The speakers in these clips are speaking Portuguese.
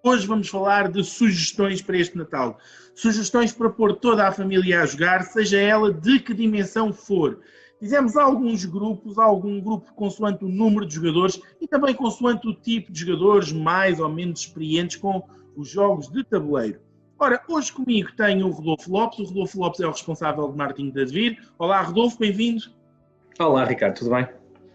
Hoje vamos falar de sugestões para este Natal. Sugestões para pôr toda a família a jogar, seja ela de que dimensão for. Fizemos alguns grupos, algum grupo consoante o número de jogadores e também consoante o tipo de jogadores mais ou menos experientes com os jogos de tabuleiro. Ora, hoje comigo tenho o Rodolfo Lopes. O Rodolfo Lopes é o responsável de marketing da Devir. Olá, Rodolfo, bem-vindo. Olá, Ricardo, tudo bem?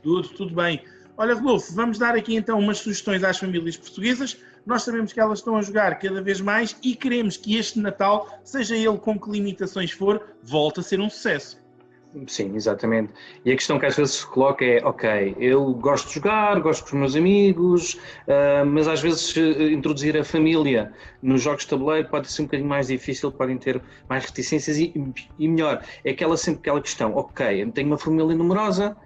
Tudo bem. Olha, Rodolfo, vamos dar aqui então umas sugestões às famílias portuguesas. Nós sabemos que elas estão a jogar cada vez mais e queremos que este Natal, seja ele com que limitações for, volte a ser um sucesso. Sim, exatamente. E a questão que às vezes se coloca é, ok, eu gosto de jogar, gosto com os meus amigos, mas às vezes introduzir a família nos jogos de tabuleiro pode ser um bocadinho mais difícil, podem ter mais reticências e melhor, é sempre aquela questão, ok, eu tenho uma família numerosa,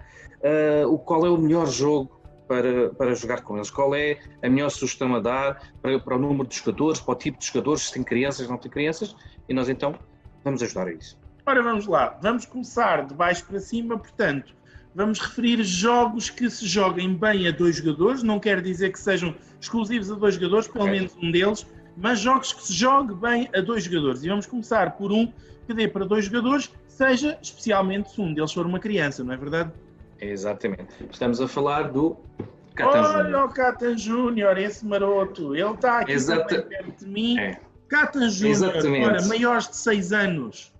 qual é o melhor jogo para jogar com eles? Qual é a melhor sugestão a dar para o número de jogadores, para o tipo de jogadores, se tem crianças, não tem crianças, e nós então vamos ajudar a isso. Ora, vamos lá. Vamos começar de baixo para cima, portanto, vamos referir jogos que se joguem bem a dois jogadores, não quer dizer que sejam exclusivos a dois jogadores, pelo menos um deles, mas jogos que se jogue bem a dois jogadores. E vamos começar por um que dê para dois jogadores, seja especialmente se um deles for uma criança, não é verdade? Exatamente. Estamos a falar do Catan Júnior. Olha o Catan Júnior, esse maroto. Ele está aqui também perto de mim. Catan Júnior, ora, maiores de 6 anos.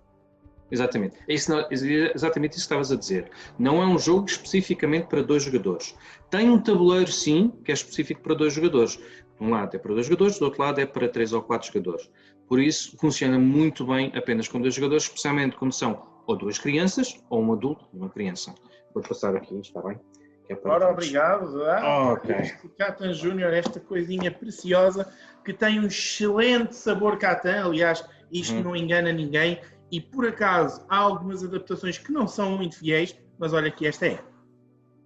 Exatamente. Exatamente isso que estavas a dizer. Não é um jogo especificamente para dois jogadores. Tem um tabuleiro, sim, que é específico para dois jogadores. De um lado é para dois jogadores, do outro lado é para 3 ou 4 jogadores. Por isso, funciona muito bem apenas com dois jogadores, especialmente quando são ou duas crianças, ou um adulto e uma criança. Vou passar aqui, está bem? Ora, obrigado. Ok. Este Catan Júnior, esta coisinha preciosa, que tem um excelente sabor Catan. Aliás, isto não engana ninguém. E por acaso há algumas adaptações que não são muito fiéis, mas olha que esta é.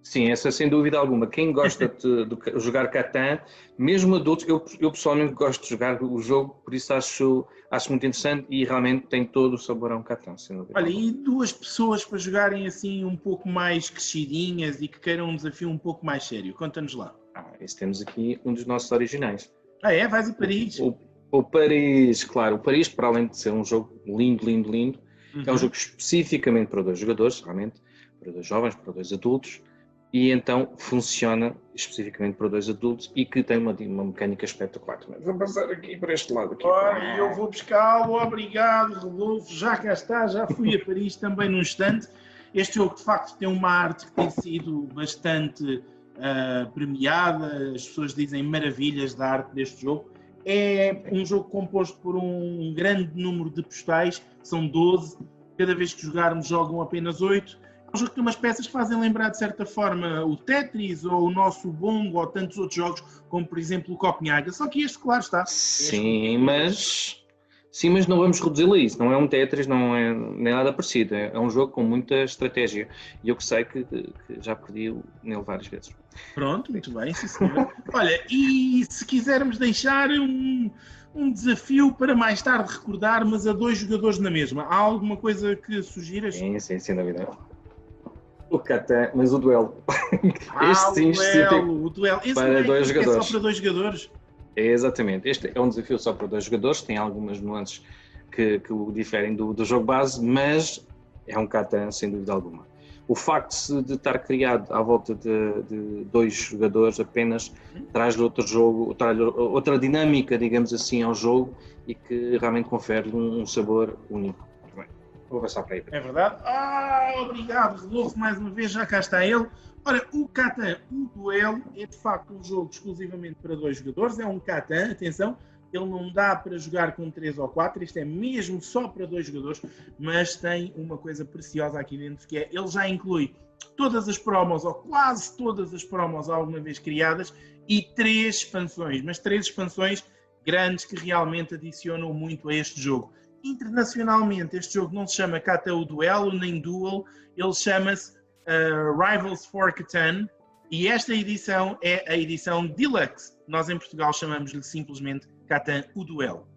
Sim, essa sem dúvida alguma. Quem gosta de jogar Catan, mesmo adultos, eu pessoalmente gosto de jogar o jogo, por isso acho muito interessante e realmente tem todo o sabor a um Catan, sem dúvida. Olha, e duas pessoas para jogarem assim um pouco mais crescidinhas e que queiram um desafio um pouco mais sério. Conta-nos lá. Esse temos aqui um dos nossos originais. É? Vais a Paris? O Paris, claro. O Paris, para além de ser um jogo lindo, é um jogo especificamente para dois jogadores, realmente, para dois jovens, para dois adultos, e então funciona especificamente para dois adultos e que tem uma mecânica espetacular. Vou passar aqui para este lado. Aqui. Ora, eu vou buscá-lo. Obrigado, Rodolfo. Já cá está, já fui a Paris também num instante. Este jogo, de facto, tem uma arte que tem sido bastante premiada. As pessoas dizem maravilhas da arte deste jogo. É um jogo composto por um grande número de postais, são 12, cada vez que jogarmos jogam apenas 8. É um jogo que tem umas peças que fazem lembrar de certa forma o Tetris ou o nosso Bongo ou tantos outros jogos, como por exemplo o Copenhaga, só que este, claro está. Sim, mas não vamos reduzi-lo a isso, não é um Tetris, não é nem nada parecido, é um jogo com muita estratégia e eu que sei que já perdi nele várias vezes. Pronto, muito bem, sim senhor. Olha, e se quisermos deixar um desafio para mais tarde recordar, mas a dois jogadores na mesma, há alguma coisa que sugiras? Sim, sem dúvida. O Catan, mas o duelo. O duelo. Esse para dois jogadores. É só para dois jogadores? Exatamente. Este é um desafio só para dois jogadores, tem algumas nuances que o diferem do jogo base, mas é um Catan sem dúvida alguma. O facto de estar criado à volta de dois jogadores apenas traz outro jogo, traz outra dinâmica, digamos assim, ao jogo e que realmente confere um sabor único. Bem, vou passar para aí. É verdade? Obrigado, Rodolfo, mais uma vez, já cá está ele. Ora, o Catan, o duelo, é de facto um jogo exclusivamente para dois jogadores, é um Catan, atenção, ele não dá para jogar com 3 ou 4, isto é mesmo só para dois jogadores, mas tem uma coisa preciosa aqui dentro, que é, ele já inclui todas as promos, ou quase todas as promos alguma vez criadas, e 3 expansões, mas 3 expansões grandes que realmente adicionam muito a este jogo. Internacionalmente, este jogo não se chama Catan o Duelo, nem Duel, ele chama-se Rivals for Catan, e esta edição é a edição Deluxe. Nós em Portugal chamamos-lhe simplesmente Catan o Duelo.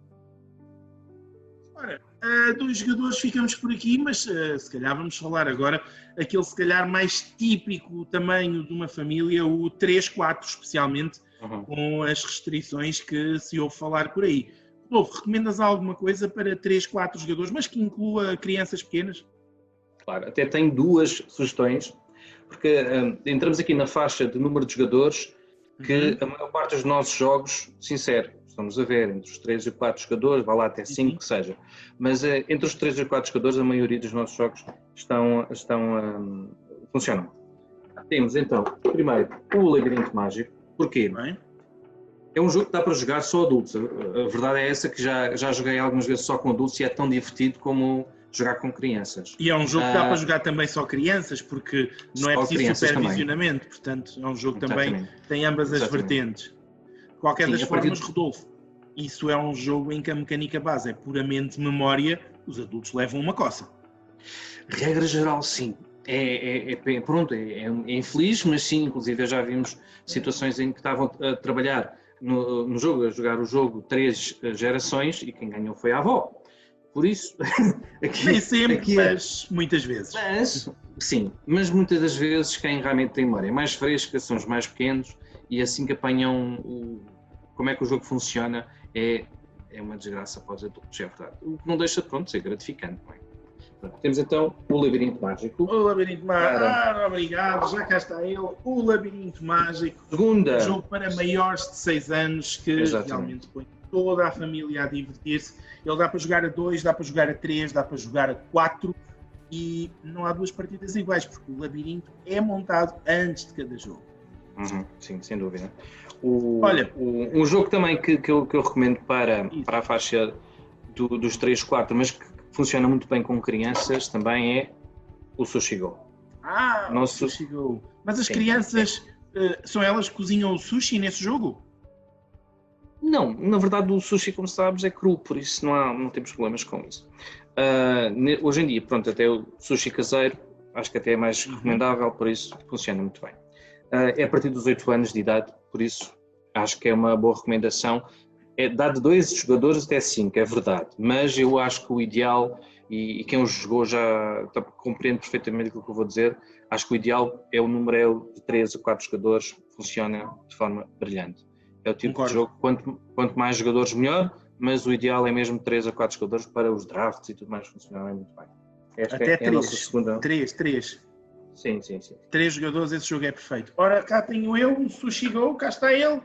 Ora, Dos jogadores ficamos por aqui, mas se calhar vamos falar agora aquele se calhar mais típico tamanho de uma família, o 3-4 especialmente, com as restrições que se ouve falar por aí. Rodolfo, recomendas alguma coisa para 3-4 jogadores, mas que inclua crianças pequenas? Claro, até tenho duas sugestões, porque entramos aqui na faixa de número de jogadores que a maior parte dos nossos jogos, sincero, estamos a ver, entre os 3 e 4 jogadores, vá lá até 5 que seja, mas entre os 3 e 4 jogadores a maioria dos nossos jogos funcionam. Temos então, primeiro, o Labirinto Mágico. Porquê? Bem. É um jogo que dá para jogar só adultos. A verdade é essa, que já joguei algumas vezes só com adultos e é tão divertido como jogar com crianças. E é um jogo que dá para jogar também só crianças, porque não é preciso supervisionamento, também. Portanto, é um jogo que também tem ambas as vertentes. De qualquer das formas, Rodolfo, isso é um jogo em que a mecânica base é puramente memória, os adultos levam uma coça. Regra geral, sim. Pronto, é infeliz, mas sim, inclusive já vimos situações em que estavam a trabalhar no jogo, a jogar o jogo 3 gerações e quem ganhou foi a avó. Por isso, nem sempre, mas muitas vezes. Sim, mas muitas das vezes quem realmente tem memória mais fresca são os mais pequenos e assim que apanham como é que o jogo funciona é uma desgraça para os adultos, é verdade. O que não deixa de ser gratificante, não é? Temos então o Labirinto Mágico. O Labirinto Mágico, obrigado, já cá está ele. O Labirinto Mágico, segunda. Um jogo para maiores de 6 anos que realmente põe toda a família a divertir-se. Ele dá para jogar a 2, dá para jogar a 3, dá para jogar a 4 e não há 2 partidas iguais, porque o labirinto é montado antes de cada jogo. Sim, sem dúvida. Olha, um jogo também que eu recomendo para a faixa dos 3-4, mas que funciona muito bem com crianças, também é o Sushi Go. O Sushi Go. Mas as crianças, são elas que cozinham o sushi nesse jogo? Não, na verdade o sushi, como sabes, é cru, por isso não temos problemas com isso. Hoje em dia, pronto, até o sushi caseiro, acho que até é mais recomendável, por isso funciona muito bem. É a partir dos 8 anos de idade, por isso acho que é uma boa recomendação. Dá de 2 jogadores até 5, é verdade, mas eu acho que o ideal, e quem o jogou já compreende perfeitamente aquilo que eu vou dizer, acho que o ideal é o número de 3 a 4 jogadores, funciona de forma brilhante. É o tipo de jogo, quanto mais jogadores melhor, mas o ideal é mesmo 3 a 4 jogadores para os drafts e tudo mais funcionarem muito bem. Esta até 3, a nossa segunda. 3. Sim. 3 jogadores, esse jogo é perfeito. Ora, cá tenho eu, o Sushi Go, cá está ele.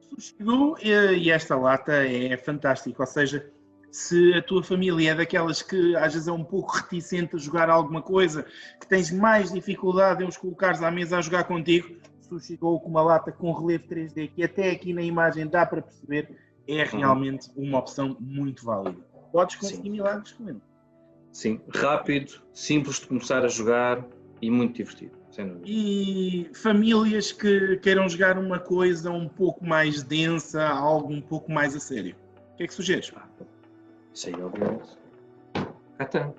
Sushi Go, e esta lata é fantástica, ou seja, se a tua família é daquelas que às vezes é um pouco reticente a jogar alguma coisa, que tens mais dificuldade em os colocares à mesa a jogar contigo, Sushi Go com uma lata com relevo 3D, que até aqui na imagem dá para perceber, é realmente uma opção muito válida. Podes conseguir milagres com ele. Sim, rápido, simples de começar a jogar e muito divertido, sem dúvida. E famílias que queiram jogar uma coisa um pouco mais densa, algo um pouco mais a sério. O que é que sugeres? Isso aí, obviamente. Catan.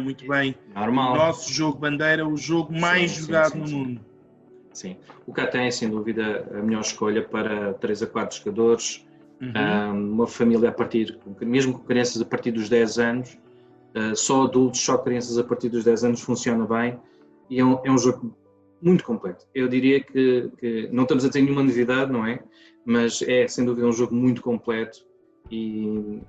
Muito bem. Normal. O nosso jogo bandeira, o jogo mais jogado no mundo. Sim, o Catan é sem dúvida a melhor escolha para 3 a 4 jogadores, uma família a partir, mesmo com crianças a partir dos 10 anos, só adultos, só crianças a partir dos 10 anos funciona bem e é um jogo muito completo. Eu diria que não estamos a ter nenhuma novidade, não é? Mas é sem dúvida um jogo muito completo e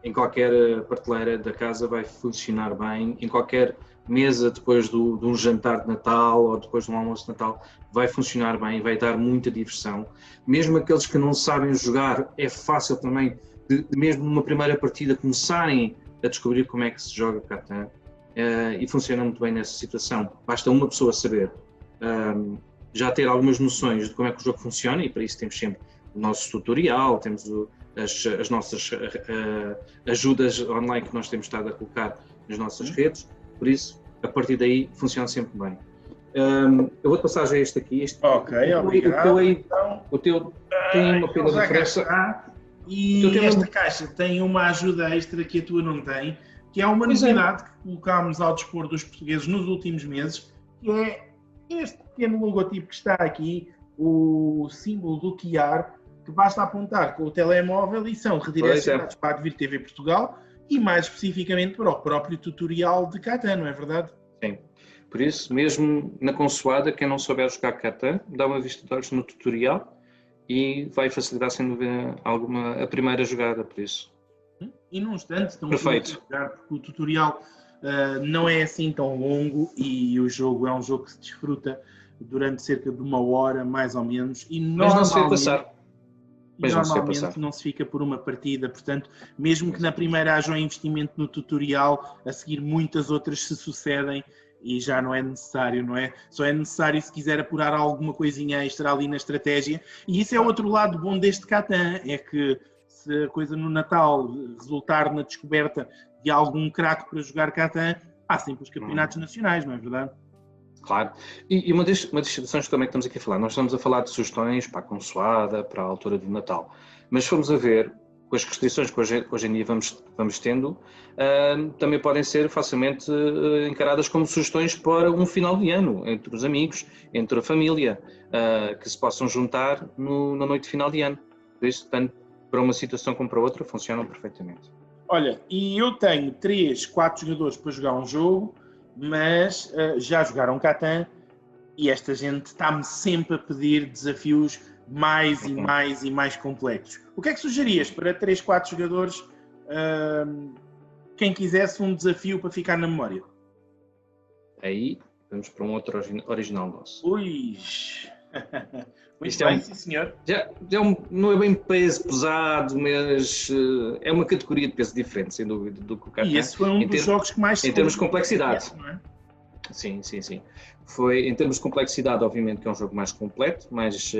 em qualquer prateleira da casa vai funcionar bem, em qualquer mesa depois de um jantar de Natal ou depois de um almoço de Natal vai funcionar bem, vai dar muita diversão. Mesmo aqueles que não sabem jogar, é fácil também, mesmo numa primeira partida, começarem a descobrir como é que se joga Catan e funciona muito bem nessa situação. Basta uma pessoa saber, já ter algumas noções de como é que o jogo funciona e para isso temos sempre o nosso tutorial, temos as nossas ajudas online que nós temos estado a colocar nas nossas redes. Por isso, a partir daí, funciona sempre bem. Eu vou-te passar já este aqui. Ok, obrigado. O teu tem uma pequena diferença. E esta caixa tem uma ajuda extra que a tua não tem, que é uma novidade que colocámos ao dispor dos portugueses nos últimos meses, que é este pequeno logotipo que está aqui, o símbolo do Chiar, que que basta apontar com o telemóvel e são redirecionados para a Advir TV Portugal e mais especificamente para o próprio tutorial de Catan, não é verdade? Sim. Por isso, mesmo na consoada, quem não souber jogar Catan, dá uma vista de olhos no tutorial e vai facilitar, sem dúvida alguma, a primeira jogada, por isso. E num instante estão Perfeito. a jogar, porque o tutorial não é assim tão longo e o jogo é um jogo que se desfruta durante cerca de 1 hora, mais ou menos, e Mas não se vê passar. Normalmente não se fica por uma partida, portanto, mesmo que na primeira haja um investimento no tutorial, a seguir muitas outras se sucedem e já não é necessário, não é? Só é necessário se quiser apurar alguma coisinha extra ali na estratégia. E isso é outro lado bom deste Catan, é que se a coisa no Natal resultar na descoberta de algum craque para jogar Catan, há sempre os campeonatos nacionais, não é verdade? Claro. E uma das situações também que estamos aqui a falar, nós estamos a falar de sugestões para a consoada, para a altura do Natal, mas se formos a ver, com as restrições que hoje em dia vamos tendo, também podem ser facilmente encaradas como sugestões para um final de ano, entre os amigos, entre a família, que se possam juntar na noite de final de ano. Por isso, tanto para uma situação como para outra, funcionam perfeitamente. Olha, e eu tenho 3, 4 jogadores para jogar um jogo, mas já jogaram Catan e esta gente está-me sempre a pedir desafios mais e mais e mais complexos. O que é que sugerias para 3, 4 jogadores, quem quisesse um desafio para ficar na memória? Aí vamos para um outro original nosso. Ui! Muito Isto bem, sim senhor. Não é bem peso pesado, mas é uma categoria de peso diferente, sem dúvida, do que o Catan. E esse foi um dos jogos que mais se em termos de complexidade. não é? Sim. Foi, em termos de complexidade, obviamente que é um jogo mais completo, mais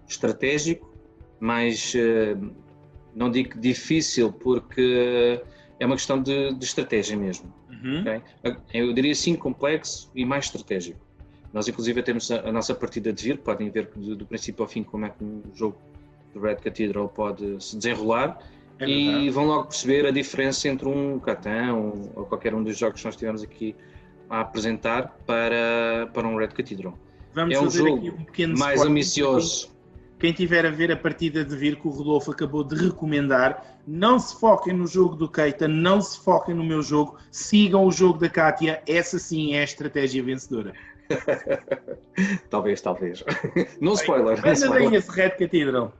estratégico, mais, não digo difícil, porque é uma questão de estratégia mesmo. Okay? Eu diria sim complexo e mais estratégico. Nós, inclusive, temos a nossa partida de vir, podem ver do princípio ao fim como é que um jogo do Red Cathedral pode se desenrolar e vão logo perceber a diferença entre um Catan ou qualquer um dos jogos que nós tivemos aqui a apresentar para um Red Cathedral. Vamos é um fazer jogo aqui um pequeno mais spoiler. ambicioso. Quem tiver a ver a partida de vir que o Rodolfo acabou de recomendar, não se foquem no jogo do Keita, não se foquem no meu jogo, sigam o jogo da Kátia, essa sim é a estratégia vencedora. talvez. Não spoiler. Manda daí esse Red Cathedral.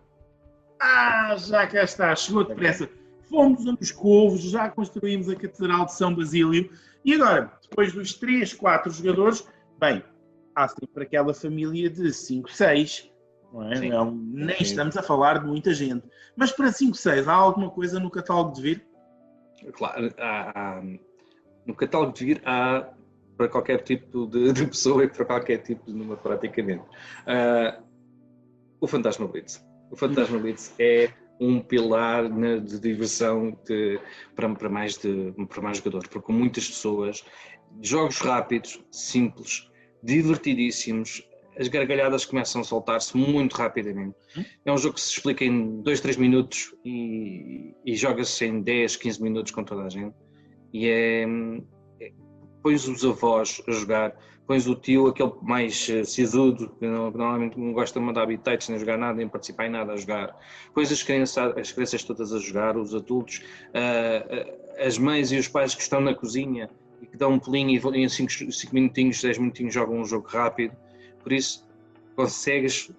Já cá está, chegou depressa. Fomos a Moscovo, já construímos a Catedral de São Basílio e agora, depois dos 3, 4 jogadores, bem, há sempre aquela família de 5, 6, não é? Nem estamos a falar de muita gente. Mas para 5, 6, há alguma coisa no catálogo de vir? Claro, no catálogo de vir há para qualquer tipo de pessoa e para qualquer tipo de número, praticamente. O Fantasma Blitz. O Fantasma Blitz é um pilar de diversão para mais jogadores, porque com muitas pessoas, jogos rápidos, simples, divertidíssimos, as gargalhadas começam a soltar-se muito rapidamente. É um jogo que se explica em 2, 3 minutos e joga-se em 10, 15 minutos com toda a gente. E pões os avós a jogar, pões o tio, aquele mais sisudo, que normalmente não gosta de mandar habitats, nem jogar nada, nem participar em nada a jogar. Pões as crianças todas a jogar, os adultos, as mães e os pais que estão na cozinha e que dão um pulinho e em 5 minutinhos, 10 minutinhos jogam um jogo rápido. Por isso, consegues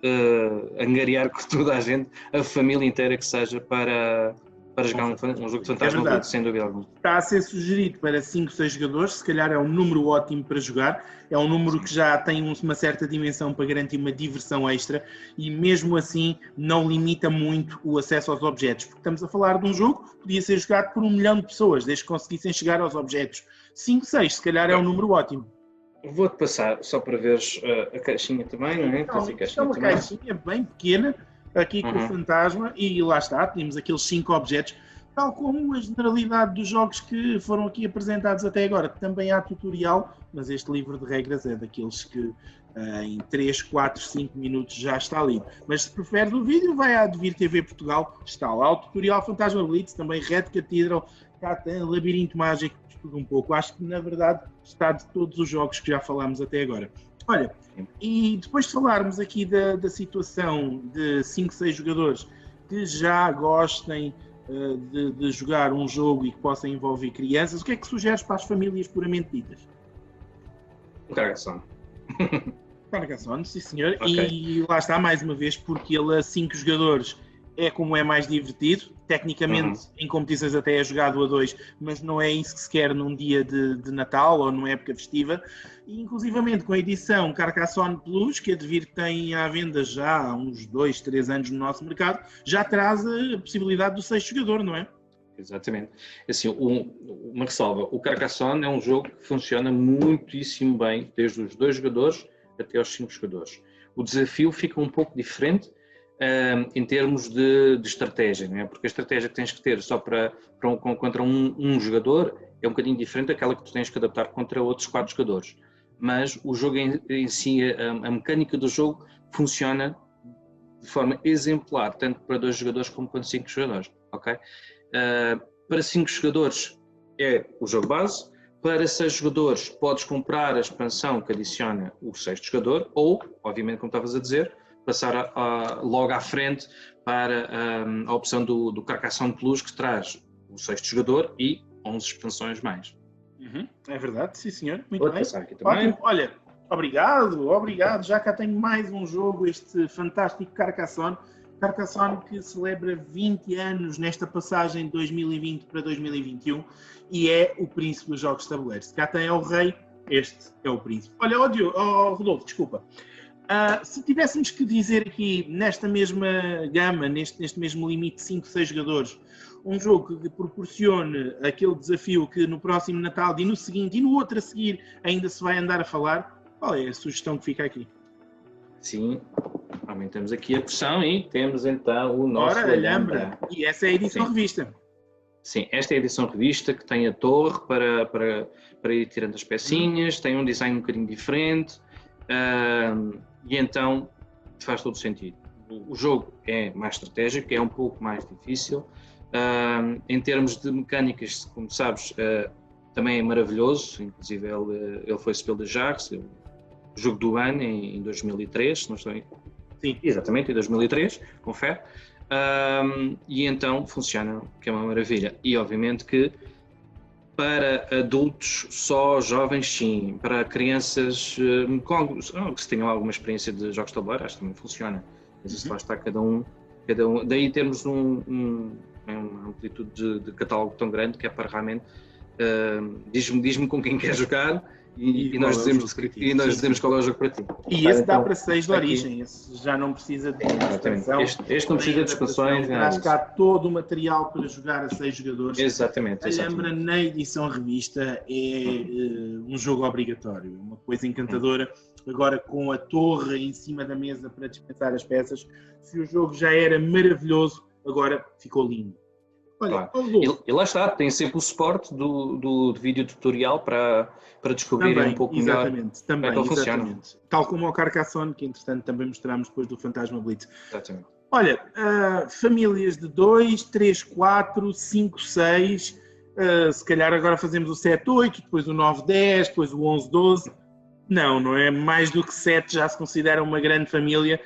angariar com toda a gente, a família inteira que seja para jogar um jogo de Fantasma, sem dúvida alguma. Está a ser sugerido para 5, 6 jogadores, se calhar é um número ótimo para jogar, é um número que já tem uma certa dimensão para garantir uma diversão extra e mesmo assim não limita muito o acesso aos objetos, porque estamos a falar de um jogo que podia ser jogado por 1 milhão de pessoas, desde que conseguissem chegar aos objetos. 5, 6, se calhar é um número ótimo. Vou-te passar só para veres a caixinha também, não é? É uma caixinha bem pequena, aqui com o fantasma, e lá está, temos aqueles 5 objetos, tal como a generalidade dos jogos que foram aqui apresentados até agora. Também há tutorial, mas este livro de regras é daqueles que em 3, 4, 5 minutos já está lido. Mas se prefere do vídeo, vai à Advir TV Portugal, está lá o tutorial Fantasma Blitz, também Red Cathedral, Catan, Labirinto Mágico, tudo um pouco. Acho que na verdade está de todos os jogos que já falámos até agora. Olha, e depois de falarmos aqui da situação de 5, 6 jogadores, que já gostem de jogar um jogo e que possa envolver crianças, o que é que sugeres para as famílias puramente ditas? O Carcassonne. Carcassonne, sim senhor, Ok. e lá está mais uma vez, porque ele a 5 jogadores é como é mais divertido, tecnicamente em competições até é jogado a 2, mas não é isso que se quer num dia de Natal ou numa época festiva, e inclusivamente com a edição Carcassonne Plus, que é de vir que tem à venda já há uns 2, 3 anos no nosso mercado, já traz a possibilidade do 6º jogador, não é? Exatamente. Assim, uma ressalva, o Carcassonne é um jogo que funciona muitíssimo bem, desde os 2 jogadores até aos 5 jogadores. O desafio fica um pouco diferente em termos de estratégia, não é? Porque a estratégia que tens que ter só contra um jogador é um bocadinho diferente daquela que tu tens que adaptar contra outros 4 jogadores. Mas o jogo em si, a mecânica do jogo funciona de forma exemplar, tanto para 2 jogadores como para 5 jogadores, ok? Para 5 jogadores é o jogo base, para 6 jogadores podes comprar a expansão que adiciona o 6º jogador ou, obviamente, como estavas a dizer, passar logo à frente para a opção do Carcassonne Plus, que traz o 6º jogador e 11 expansões mais. É verdade, sim senhor, muito Vou bem. passar aqui também. Ótimo, olha, obrigado, já cá tenho mais um jogo, este fantástico Carcassonne que celebra 20 anos nesta passagem de 2020 para 2021 e é o príncipe dos jogos de tabuleiro. Se cá tem é o rei, este é o príncipe. Olha, Rodolfo, desculpa. Se tivéssemos que dizer aqui, nesta mesma gama, neste mesmo limite de 5, 6 jogadores, um jogo que proporcione aquele desafio que no próximo Natal e no seguinte e no outro a seguir ainda se vai andar a falar, qual é a sugestão que fica aqui? Sim, aumentamos aqui a pressão e temos então o nosso Alhambra. E essa é a edição revista. Sim, esta é a edição revista que tem a torre para ir tirando as pecinhas, tem um design um bocadinho diferente e então faz todo sentido. O jogo é mais estratégico, é um pouco mais difícil. Em termos de mecânicas, como sabes, também é maravilhoso, inclusive ele foi Spiel des Jahres, o jogo do ano em 2003, se não estou em... Sim, exatamente, em 2003, confere. E então funciona, que é uma maravilha. E obviamente que para adultos só, jovens sim, para crianças que tenham alguma experiência de jogos de tabuleiro, acho que também funciona. Mas isso lá está cada um. Daí temos uma amplitude de catálogo tão grande que é para realmente diz-me com quem quer jogar e nós dizemos qual é o jogo para ti. E esse dá para 6 de origem, esse já não precisa de expansão. Este não precisa de expansões. Traz cá todo o material para jogar a 6 jogadores. Exatamente. Alhambra na edição revista é um jogo obrigatório, uma coisa encantadora. Agora com a torre em cima da mesa para dispensar as peças, se o jogo já era maravilhoso, agora ficou lindo. Olha, claro. E lá está, tem sempre o suporte do vídeo tutorial para descobrirem um pouco melhor como é que ele funciona. Tal como o Carcassonne, que entretanto também mostramos depois do Fantasma Blitz. Exatamente. Olha, famílias de 2, 3, 4, 5, 6, se calhar agora fazemos o 7, 8, depois o 9, 10, depois o 11, 12. Não é? Mais do que 7 já se considera uma grande família.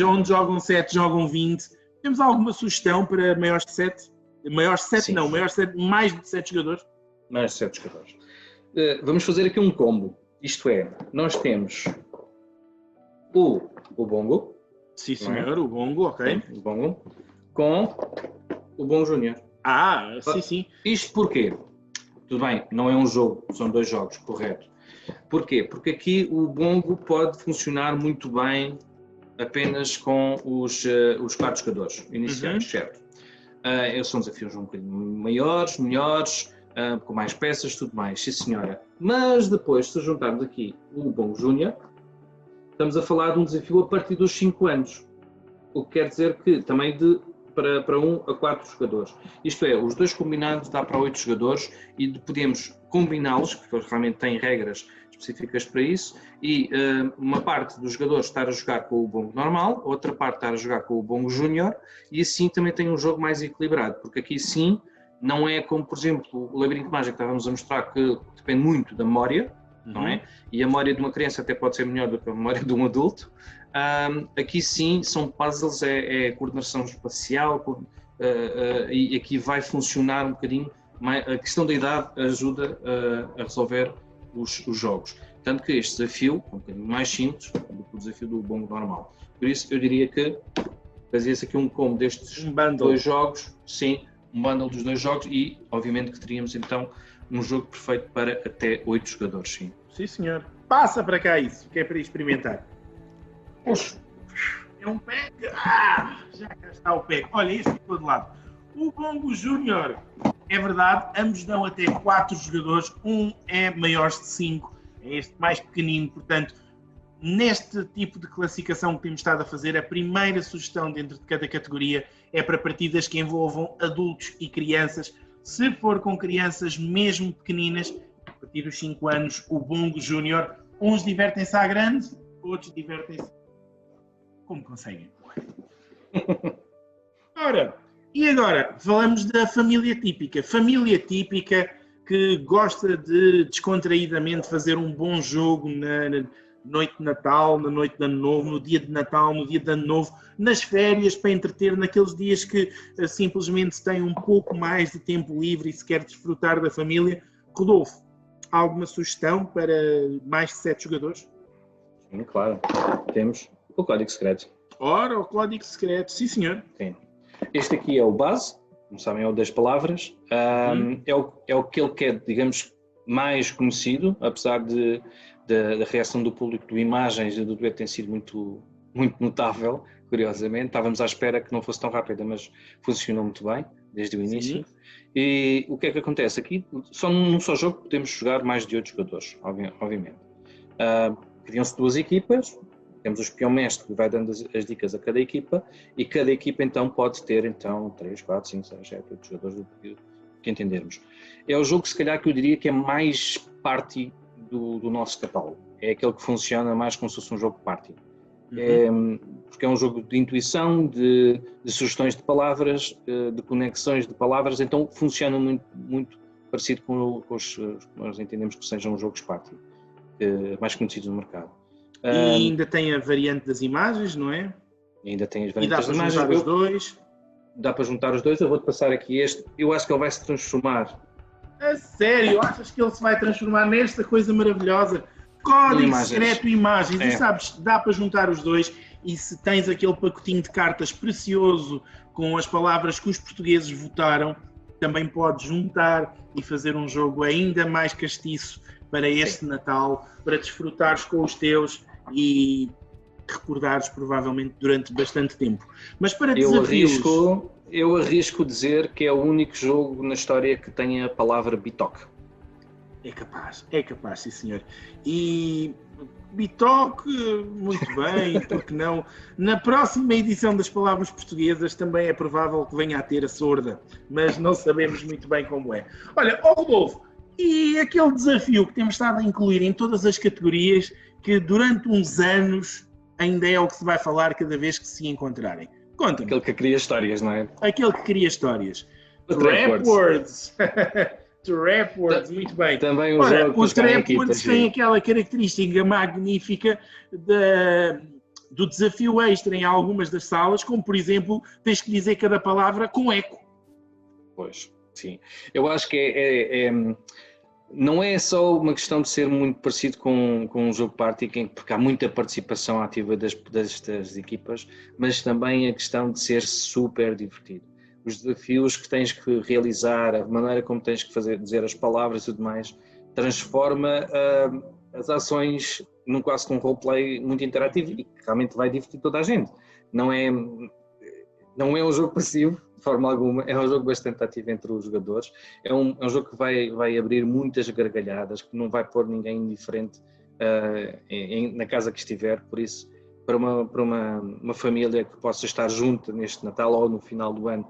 Onde jogam 7, jogam 20. Temos alguma sugestão para maiores de 7? Maiores de 7 Sim. Não, maiores de 7, mais de 7 jogadores? Mais de 7 jogadores. Vamos fazer aqui um combo. Isto é, nós temos o Bongo. Sim, senhor, o Bongo, ok. O Bongo. Com o Bongo Júnior. Sim. Isto porquê? Tudo bem, não é um jogo, são 2 jogos, correto. Porquê? Porque aqui o Bongo pode funcionar muito bem apenas com os 4 jogadores iniciais, certo? Eles são desafios um bocadinho maiores, melhores, com mais peças, tudo mais, sim senhora. Mas depois, se juntarmos aqui o Bongo Júnior, estamos a falar de um desafio a partir dos 5 anos. O que quer dizer que também para 1 a 4 jogadores. Isto é, os 2 combinados dá para 8 jogadores e podemos combiná-los, porque eles realmente têm regras específicas para isso, e uma parte dos jogadores estar a jogar com o Bongo normal, outra parte estar a jogar com o Bongo Júnior, e assim também tem um jogo mais equilibrado, porque aqui sim, não é como, por exemplo, o Labirinto Mágico que estávamos a mostrar, que depende muito da memória, não é? E a memória de uma criança até pode ser melhor do que a memória de um adulto. Aqui sim, são puzzles, é coordenação espacial, e aqui vai funcionar um bocadinho, a questão da idade ajuda a resolver os jogos. Tanto que este desafio é um bocadinho mais simples do que o desafio do bongo normal. Por isso, eu diria que fazia-se aqui um combo destes dois jogos, sim, um bundle dos dois jogos, e obviamente que teríamos então um jogo perfeito para até 8 jogadores, sim. Sim, senhor. Passa para cá isso, que é para experimentar. Puxa, é um pack. Já cá está o pack. Olha, este ficou de lado. O Bongo Júnior, é verdade, ambos dão até 4 jogadores, um é maior de 5, é este mais pequenino, portanto, neste tipo de classificação que temos estado a fazer, a primeira sugestão dentro de cada categoria é para partidas que envolvam adultos e crianças. Se for com crianças mesmo pequeninas, a partir dos 5 anos, o Bongo Júnior, uns divertem-se à grande, outros divertem-se como conseguem. Ora, e agora, falamos da família típica. Família típica que gosta de descontraídamente fazer um bom jogo na noite de Natal, na noite de Ano Novo, no dia de Natal, no dia de Ano Novo, nas férias, para entreter naqueles dias que simplesmente se tem um pouco mais de tempo livre e se quer desfrutar da família. Rodolfo, alguma sugestão para mais de 7 jogadores? Sim, claro. Temos o Código Secreto. Ora, o Código Secreto, sim senhor. Sim. Este aqui é o base, como sabem, é o das palavras. É aquele que é, digamos, mais conhecido, apesar da reação do público de imagens do dueto tem sido muito, muito notável, curiosamente. Estávamos à espera que não fosse tão rápida, mas funcionou muito bem, desde o início. Sim. E o que é que acontece? Aqui, só num só jogo, podemos jogar mais de 8 jogadores, obviamente. Criam-se 2 equipas, temos o espião mestre que vai dando as dicas a cada equipa, e cada equipa então pode ter então 3, 4, 5, 6, 7, 8 jogadores do que entendermos. É o jogo, se calhar, que eu diria que é mais party do nosso catálogo. É aquele que funciona mais como se fosse um jogo party. Porque é um jogo de intuição, de sugestões de palavras, de conexões de palavras, então funciona muito, muito parecido com os que nós entendemos que sejam jogos party, mais conhecidos no mercado. E ainda tem a variante das imagens, não é? Ainda tem as variantes das imagens. Juntar os dois. Dá para juntar os dois. Eu vou-te passar aqui este. Eu acho que ele vai se transformar. A sério? Achas que ele se vai transformar nesta coisa maravilhosa? Código Secreto Imagens. E sabes, dá para juntar os dois. E se tens aquele pacotinho de cartas precioso com as palavras que os portugueses votaram, também podes juntar e fazer um jogo ainda mais castiço para este Natal, para desfrutares com os teus e recordares provavelmente durante bastante tempo. Mas para desafios... Eu arrisco dizer que é o único jogo na história que tem a palavra bitoque. É capaz, sim senhor. E bitoque, muito bem, porque não? Na próxima edição das palavras portuguesas também é provável que venha a ter a sorda, mas não sabemos muito bem como é. Olha, Rodolfo, e aquele desafio que temos estado a incluir em todas as categorias, que durante uns anos ainda é o que se vai falar cada vez que se encontrarem. Conta-me. Aquele que cria histórias, não é? Aquele que cria histórias. Trap Words. Trap Words, muito bem. Também os Trap Words têm aquela característica magnífica do desafio extra em algumas das salas, como por exemplo, tens que dizer cada palavra com eco. Pois. Sim, eu acho que não é só uma questão de ser muito parecido com um jogo party, porque há muita participação ativa das equipas, mas também a questão de ser super divertido. Os desafios que tens que realizar, a maneira como tens que dizer as palavras e tudo mais, transforma as ações num quase que um roleplay muito interativo e que realmente vai divertir toda a gente. Não é um jogo passivo, de forma alguma, é um jogo bastante ativo entre os jogadores, é um jogo que vai abrir muitas gargalhadas, que não vai pôr ninguém indiferente na casa que estiver, por isso, para uma família que possa estar junta neste Natal ou no final do ano,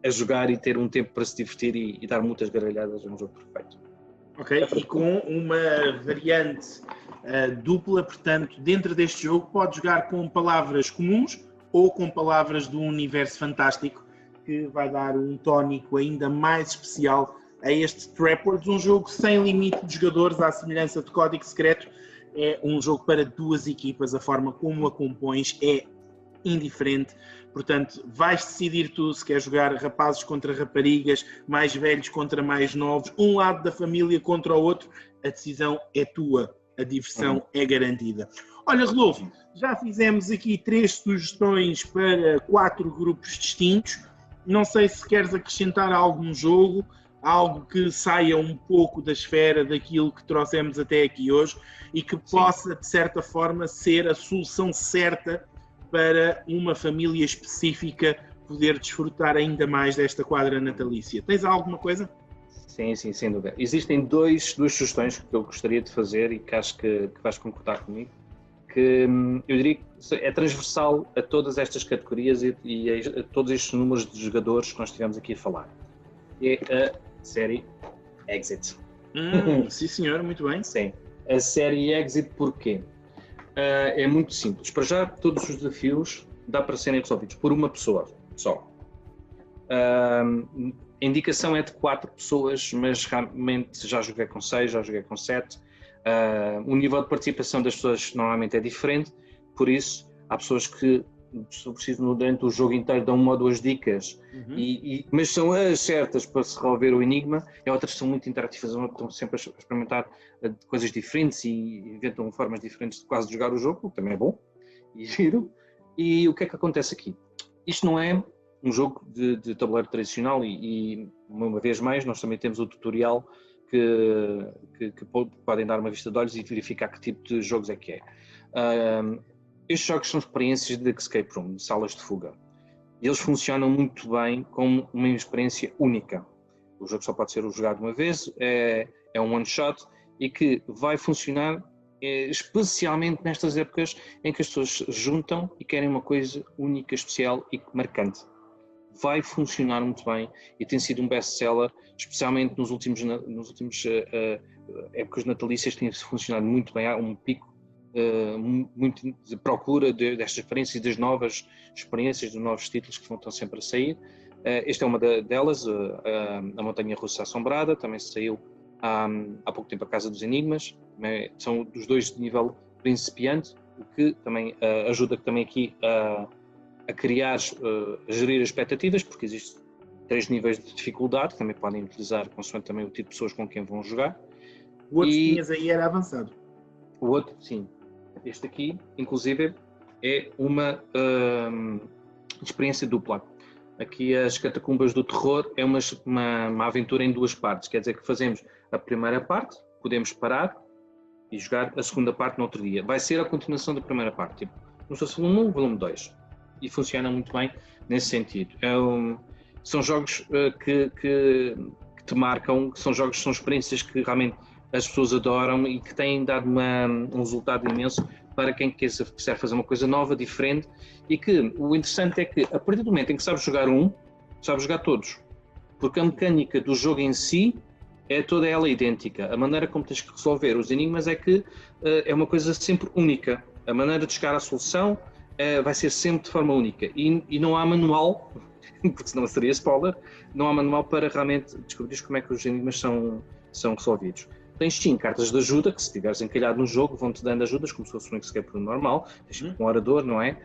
a jogar e ter um tempo para se divertir e dar muitas gargalhadas, é um jogo perfeito. Ok, e com uma variante dupla, portanto, dentro deste jogo pode jogar com palavras comuns ou com palavras do universo fantástico, que vai dar um tónico ainda mais especial a este Trapwords, um jogo sem limite de jogadores, à semelhança de Código Secreto. É um jogo para duas equipas, a forma como a compões é indiferente, portanto vais decidir tu se queres jogar rapazes contra raparigas, mais velhos contra mais novos, um lado da família contra o outro, a decisão é tua, a diversão é garantida. Olha, Rodolfo, já fizemos aqui 3 sugestões para 4 grupos distintos, não sei se queres acrescentar algum jogo, algo que saia um pouco da esfera daquilo que trouxemos até aqui hoje e que possa, de certa forma, ser a solução certa para uma família específica poder desfrutar ainda mais desta quadra natalícia. Tens alguma coisa? Sim, sem dúvida. Existem duas sugestões que eu gostaria de fazer e que acho que vais concordar comigo, que eu diria que é transversal a todas estas categorias e a todos estes números de jogadores que nós estivemos aqui a falar. É a série Exit. Sim, senhor, muito bem. Sim. A série Exit porquê? É muito simples. Para já, todos os desafios dá para serem resolvidos por uma pessoa só. A indicação é de 4 pessoas, mas realmente já joguei com 6, já joguei com 7. O nível de participação das pessoas normalmente é diferente, por isso há pessoas que, se preciso, durante o jogo inteiro dão 1 ou 2 dicas, mas são as certas para se resolver o enigma, e outras são muito interativas, estão sempre a experimentar coisas diferentes e inventam formas diferentes de quase jogar o jogo, também é bom e giro. E o que é que acontece aqui? Isto não é um jogo de tabuleiro tradicional e uma vez mais nós também temos o tutorial que podem dar uma vista de olhos e verificar que tipo de jogos é que é. Estes jogos são experiências de escape room, de salas de fuga. E eles funcionam muito bem como uma experiência única. O jogo só pode ser jogado uma vez, é um one shot e que vai funcionar especialmente nestas épocas em que as pessoas juntam e querem uma coisa única, especial e marcante. Vai funcionar muito bem e tem sido um best-seller, especialmente nos últimos épocas natalícias tem funcionado muito bem. Há um pico muito de procura destas experiências e das novas experiências, dos novos títulos que estão sempre a sair. Esta é uma delas, a Montanha Russa Assombrada, também saiu há pouco tempo a Casa dos Enigmas, são dos 2 de nível principiante, o que também ajuda também aqui a criar, a gerir as expectativas, porque existem 3 níveis de dificuldade, também podem utilizar consoante também o tipo de pessoas com quem vão jogar. O outro que tinhas aí era avançado. O outro, sim. Este aqui, inclusive, é uma experiência dupla. Aqui as Catacumbas do Terror é uma aventura em 2 partes, quer dizer que fazemos a primeira parte, podemos parar e jogar a segunda parte no outro dia. Vai ser a continuação da primeira parte, tipo, como se fosse volume 1, volume 2. E funciona muito bem nesse sentido. São jogos que te marcam, são experiências que realmente as pessoas adoram e que têm dado um resultado imenso para quem quiser fazer uma coisa nova, diferente, e que o interessante é que a partir do momento em que sabes jogar sabes jogar todos, porque a mecânica do jogo em si é toda ela idêntica. A maneira como tens que resolver os enigmas é que é uma coisa sempre única. A maneira de chegar à solução vai ser sempre de forma única e não há manual, porque senão seria spoiler, não há manual para realmente descobrir como é que os enigmas são resolvidos. Tens sim cartas de ajuda, que se estiveres encalhado no jogo vão-te dando ajudas, como se fosse um escape room normal. Tens um orador, não é?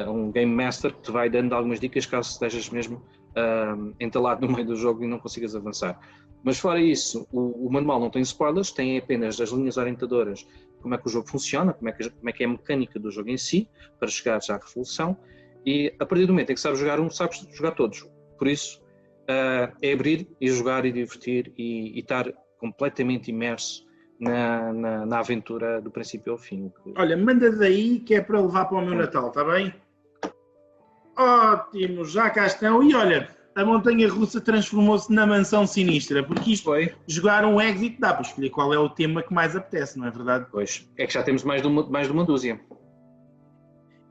Um game master que te vai dando algumas dicas caso estejas mesmo entalado no meio do jogo e não consigas avançar. Mas fora isso, o manual não tem spoilers, tem apenas as linhas orientadoras, como é que o jogo funciona, como é que é a mecânica do jogo em si, para chegar já à resolução. E a partir do momento em que sabes jogar sabes jogar todos. Por isso, é abrir e jogar e divertir e estar completamente imerso na aventura do princípio ao fim. Olha, manda daí que é para levar para o meu Natal, está bem? Ótimo, já cá estão. E olha, a Montanha Russa transformou-se na Mansão Sinistra, porque isto foi jogar um Exit, dá para escolher qual é o tema que mais apetece, não é verdade? Pois, é que já temos mais de uma dúzia.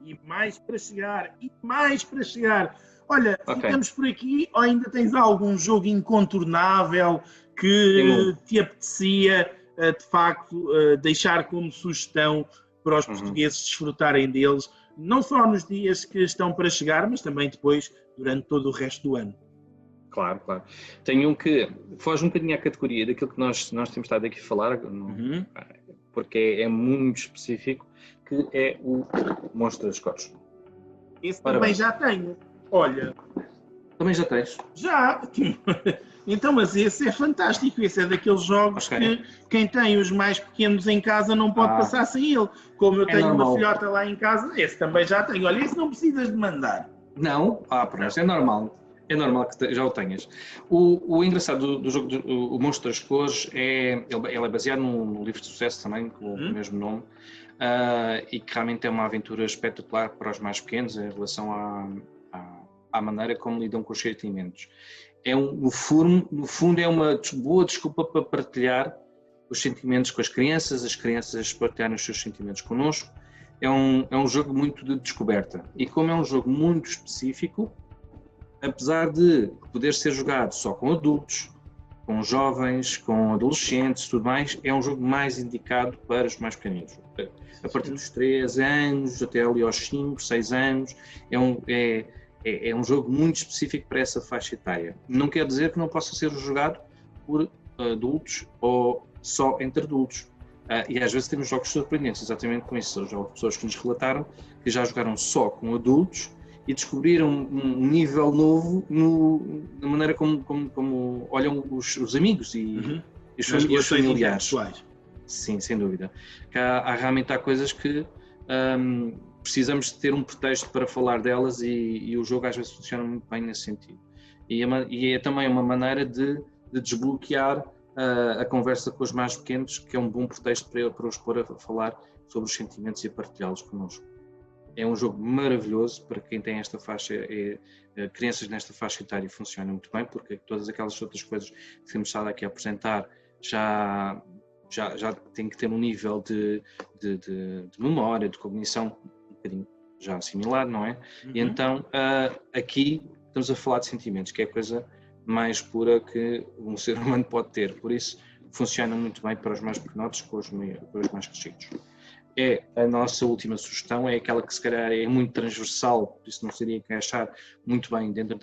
E mais para chegar, Olha, ficamos por aqui, ou ainda tens algum jogo incontornável que te apetecia, de facto, deixar como sugestão para os portugueses desfrutarem deles, não só nos dias que estão para chegar, mas também depois, durante todo o resto do ano? Claro, claro. Tenho um que foge um bocadinho à categoria daquilo que nós temos estado aqui a falar, porque é muito específico, que é o Monstro das Cores. Esse também já tenho. Olha. Também já tens? Já. Então, mas esse é fantástico. Esse é daqueles jogos que quem tem os mais pequenos em casa não pode passar sem ele. Como eu tenho uma filhota lá em casa, esse também já tenho. Olha, esse não precisas de mandar. Não? Pronto, é normal. É normal que já o tenhas. O engraçado do jogo, o Monstro das Cores, ele é baseado num livro de sucesso também, com o mesmo nome, e que realmente é uma aventura espetacular para os mais pequenos em relação à maneira como lidam com os sentimentos. No fundo, é uma boa desculpa para partilhar os sentimentos com as crianças partilharem os seus sentimentos connosco. É um jogo muito de descoberta. E como é um jogo muito específico, apesar de poder ser jogado só com adultos, com jovens, com adolescentes e tudo mais, é um jogo mais indicado para os mais pequeninos. A partir dos 3 anos, até ali aos 5, 6 anos, é um jogo muito específico para essa faixa etária. Não quer dizer que não possa ser jogado por adultos ou só entre adultos. E às vezes temos jogos surpreendentes exatamente com isso. Já houve pessoas que nos relataram que já jogaram só com adultos e descobriram um nível novo na maneira como olham os amigos e os familiares. Sim, sem dúvida. Há realmente coisas que precisamos de ter um pretexto para falar delas e o jogo às vezes funciona muito bem nesse sentido. E é também uma maneira de desbloquear a conversa com os mais pequenos, que é um bom pretexto para os pôr a falar sobre os sentimentos e a partilhá-los connosco. É um jogo maravilhoso para quem tem esta faixa, crianças nesta faixa etária funciona muito bem, porque todas aquelas outras coisas que temos estado aqui a apresentar já tem que ter um nível de memória, de cognição um bocadinho já similar, não é? E então aqui estamos a falar de sentimentos, que é a coisa mais pura que um ser humano pode ter, por isso funciona muito bem para os mais pequenotes com os mais crescidos. A nossa última sugestão, é aquela que se calhar é muito transversal, por isso não seria encaixar muito bem dentro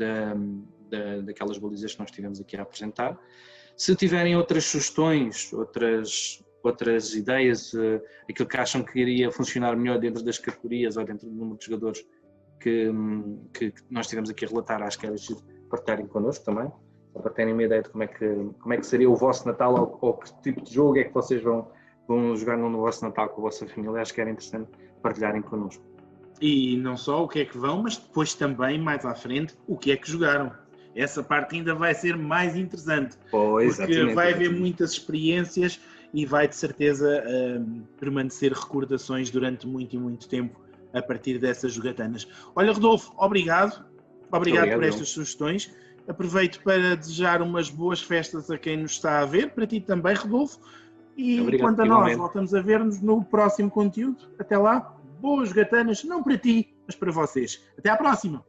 daquelas balizas que nós tivemos aqui a apresentar. Se tiverem outras sugestões, outras ideias, aquilo que acham que iria funcionar melhor dentro das categorias ou dentro do número de jogadores que nós tivemos aqui a relatar, acho que era de partilharem connosco também, para terem uma ideia de como é que seria o vosso Natal ou que tipo de jogo é que vocês vão jogar no vosso Natal com a vossa família. Acho que era interessante partilharem connosco. E não só o que é que vão, mas depois também, mais à frente, o que é que jogaram. Essa parte ainda vai ser mais interessante, porque vai haver muitas experiências e vai de certeza permanecer recordações durante muito e muito tempo a partir dessas jogatanas. Olha, Rodolfo, obrigado por estas sugestões. Aproveito para desejar umas boas festas a quem nos está a ver, para ti também, Rodolfo. E quanto a nós, voltamos a ver-nos no próximo conteúdo. Até lá, boas jogatanas, não para ti, mas para vocês. Até à próxima!